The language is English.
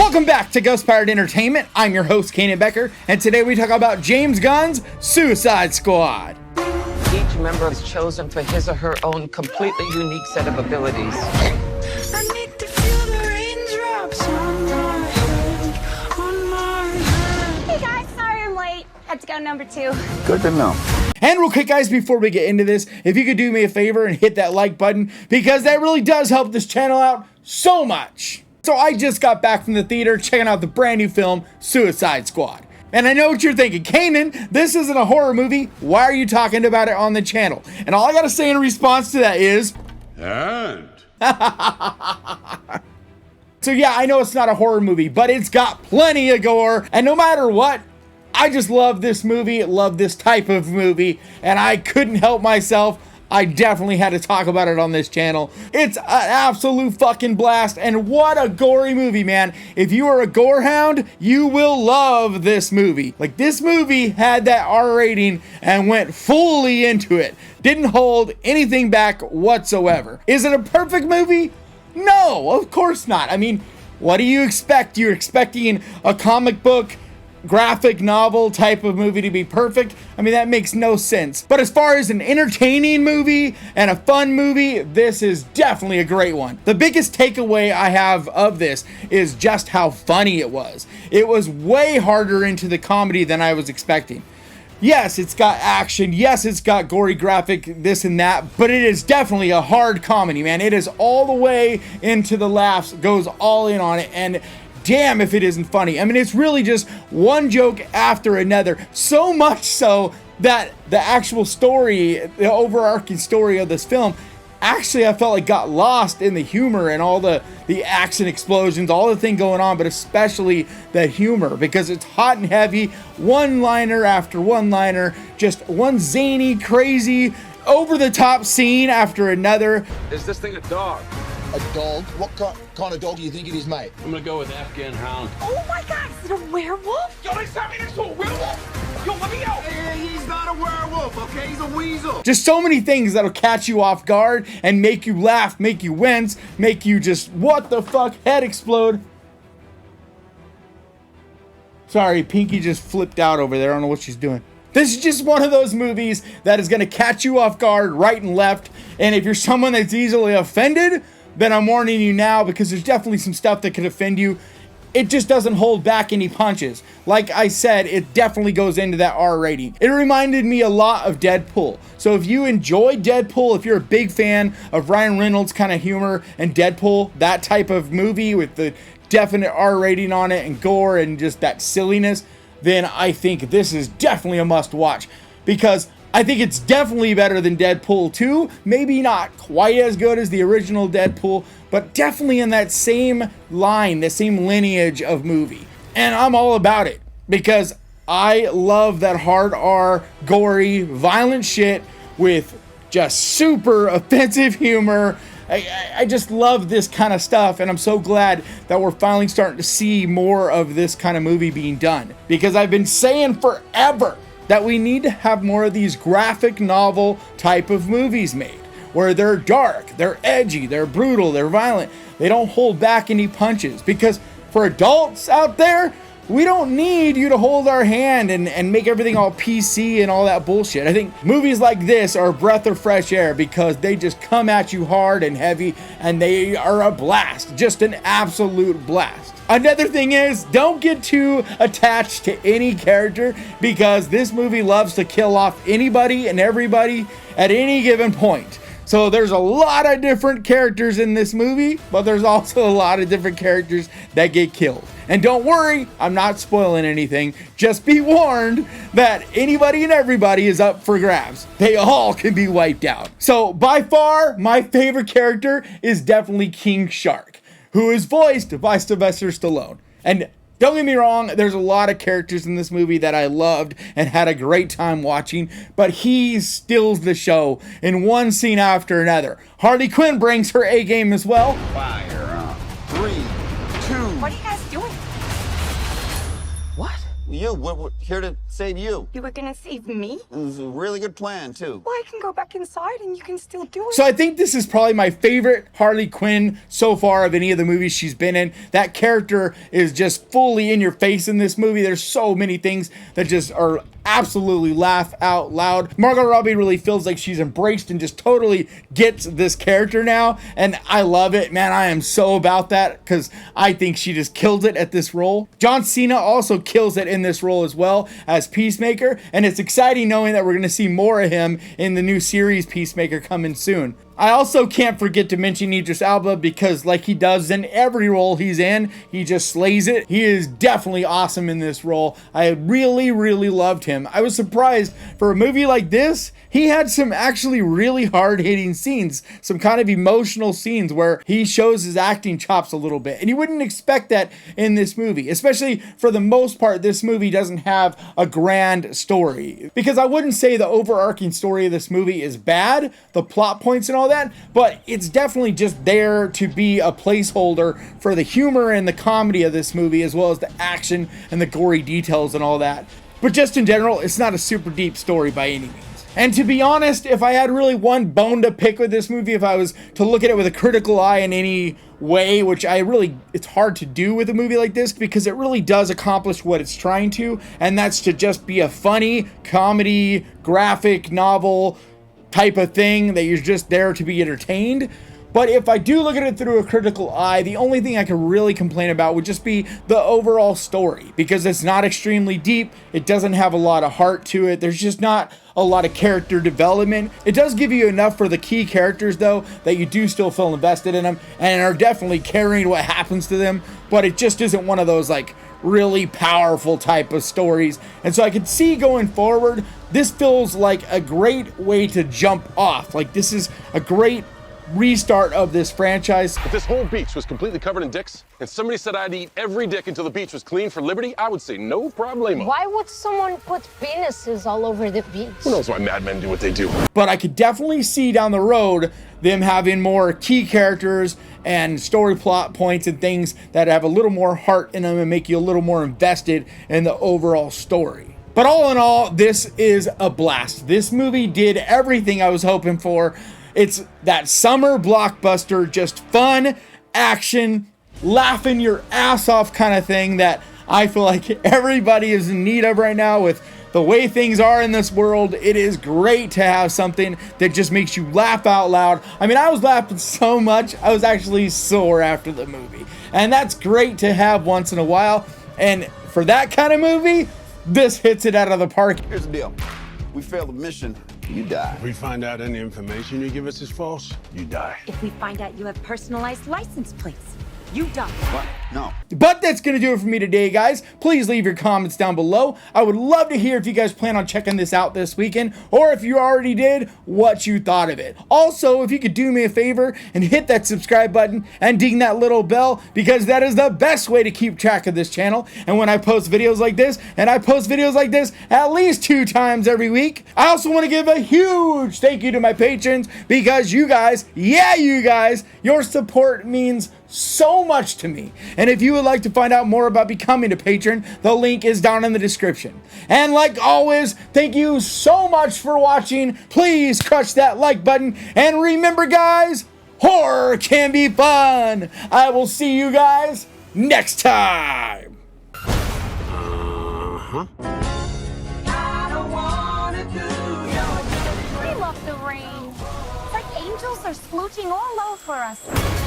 Welcome back to Ghost Pirate Entertainment. I'm your host, Kanan Becker, and today we talk about James Gunn's Suicide Squad. Each member is chosen for his or her own completely unique set of abilities. I need to feel the raindrops on my head. Hey guys, sorry I'm late. Had to go number 2. Good to know. And real quick, guys, before we get into this, if you could do me a favor and hit that like button, because that really does help this channel out so much. So I just got back from the theater checking out the brand new film, Suicide Squad. And I know what you're thinking, Kanan, this isn't a horror movie. Why are you talking about it on the channel? And all I gotta say in response to that is... And? So yeah, I know it's not a horror movie, but it's got plenty of gore. And no matter what, I just love this movie, love this type of movie, and I couldn't help myself. I definitely had to talk about it on this channel. It's an absolute fucking blast, and what a gory movie, man. If you are a gore hound, you will love this movie. Like, this movie had that R rating and went fully into it. Didn't hold anything back whatsoever. Is it a perfect movie? No, of course not. I mean, what do you expect? You're expecting a comic book graphic novel type of movie to be perfect? I mean, that makes no sense. But as far as an entertaining movie and a fun movie, this is definitely a great one. The biggest takeaway I have of this is just how funny it was. It was way harder into the comedy than I was expecting. Yes, it's got action. Yes, it's got gory graphic, this and that, but it is definitely a hard comedy, man. It is all the way into the laughs, goes all in on it, and damn if it isn't funny. I mean, it's really just one joke after another. So much so that the actual story, the overarching story of this film, actually I felt like got lost in the humor and all the action explosions, all the thing going on, but especially the humor, because it's hot and heavy, one-liner after one-liner, just one zany, crazy, over-the-top scene after another. Is this thing a dog? A dog? What kind of dog do you think it is, mate? I'm gonna go with Afghan Hound. Oh my god, is it a werewolf? Yo, they sent me next to a werewolf! Yo, let me out! Hey, he's not a werewolf, okay? He's a weasel. Just so many things that'll catch you off guard and make you laugh, make you wince, make you just, what the fuck, head explode. Sorry, Pinky just flipped out over there. I don't know what she's doing. This is just one of those movies that is going to catch you off guard right and left. And if you're someone that's easily offended, then I'm warning you now, because there's definitely some stuff that could offend you. It just doesn't hold back any punches. Like I said, it definitely goes into that R rating. It reminded me a lot of Deadpool. So if you enjoy Deadpool, if you're a big fan of Ryan Reynolds kind of humor and Deadpool, that type of movie with the definite R rating on it and gore and just that silliness, then I think this is definitely a must watch, because I think it's definitely better than Deadpool 2. Maybe not quite as good as the original Deadpool, but definitely in that same line, the same lineage of movie. And I'm all about it, because I love that hard R, gory, violent shit with just super offensive humor. I just love this kind of stuff, and I'm so glad that we're finally starting to see more of this kind of movie being done, because I've been saying forever that we need to have more of these graphic novel type of movies made, where they're dark, they're edgy, they're brutal, they're violent. They don't hold back any punches, because for adults out there, we don't need you to hold our hand and make everything all PC and all that bullshit. I think movies like this are a breath of fresh air, because they just come at you hard and heavy, and they are a blast, just an absolute blast. Another thing is, don't get too attached to any character, because this movie loves to kill off anybody and everybody at any given point. So there's a lot of different characters in this movie, but there's also a lot of different characters that get killed. And don't worry, I'm not spoiling anything. Just be warned that anybody and everybody is up for grabs. They all can be wiped out. So by far, my favorite character is definitely King Shark, who is voiced by Sylvester Stallone. And don't get me wrong, there's a lot of characters in this movie that I loved and had a great time watching, but he steals the show in one scene after another. Harley Quinn brings her A game as well. Fire up. 3, 2. What are you guys doing? What? We're here to save you. You were gonna save me? It was a really good plan, too. Well, I can go back inside and you can still do it. So I think this is probably my favorite Harley Quinn so far of any of the movies she's been in. That character is just fully in your face in this movie. There's so many things that just are absolutely laugh out loud. Margot Robbie really feels like she's embraced and just totally gets this character now, and I love it, man. I am so about that because I think she just kills it at this role. John Cena also kills it in this role as well as Peacemaker, and it's exciting knowing that we're going to see more of him in the new series Peacemaker coming soon. I also can't forget to mention Idris Alba because, like he does in every role he's in, he just slays it. He is definitely awesome in this role. I really, really loved him. I was surprised for a movie like this, he had some actually really hard-hitting scenes, some kind of emotional scenes where he shows his acting chops a little bit. And you wouldn't expect that in this movie, especially for the most part, this movie doesn't have a grand story. Because I wouldn't say the overarching story of this movie is bad, the plot points and all that, but it's definitely just there to be a placeholder for the humor and the comedy of this movie, as well as the action and the gory details and all that. But just in general, it's not a super deep story by any means. And to be honest, if I had really one bone to pick with this movie, if I was to look at it with a critical eye in any way, which it's hard to do with a movie like this because it really does accomplish what it's trying to, and that's to just be a funny comedy, graphic novel type of thing that you're just there to be entertained. But if I do look at it through a critical eye, the only thing I could really complain about would just be the overall story, because it's not extremely deep. It doesn't have a lot of heart to it. There's just not a lot of character development. It does give you enough for the key characters, though, that you do still feel invested in them and are definitely carrying what happens to them. But it just isn't one of those like really powerful type of stories. And so I could see going forward, this feels like a great way to jump off. Like, this is a great restart of this franchise. If this whole beach was completely covered in dicks, and somebody said I'd eat every dick until the beach was clean for liberty, I would say no problemo. Why would someone put penises all over the beach? Who knows why madmen do what they do? But I could definitely see down the road them having more key characters and story plot points and things that have a little more heart in them and make you a little more invested in the overall story. But all in all, this is a blast. This movie did everything I was hoping for. It's that summer blockbuster, just fun, action, laughing your ass off kind of thing that I feel like everybody is in need of right now with the way things are in this world. It is great to have something that just makes you laugh out loud. I mean, I was laughing so much, I was actually sore after the movie. And that's great to have once in a while. And for that kind of movie, this hits it out of the park. Here's the deal. We fail the mission, you die. If we find out any information you give us is false, you die. If we find out you have personalized license plates, you die. What? No. But that's going to do it for me today, guys. Please leave your comments down below. I would love to hear if you guys plan on checking this out this weekend, or if you already did, what you thought of it. Also, if you could do me a favor and hit that subscribe button and ding that little bell, because that is the best way to keep track of this channel. And when I post videos like this, and I post videos like this at least 2 times every week, I also want to give a huge thank you to my patrons, because you guys, yeah, you guys, your support means so much to me. And if you would like to find out more about becoming a patron, the link is down in the description. And like always, thank you so much for watching. Please crush that like button, and remember, guys, horror can be fun. I will see you guys next time. We love the rain. It's like angels are splooching all over us.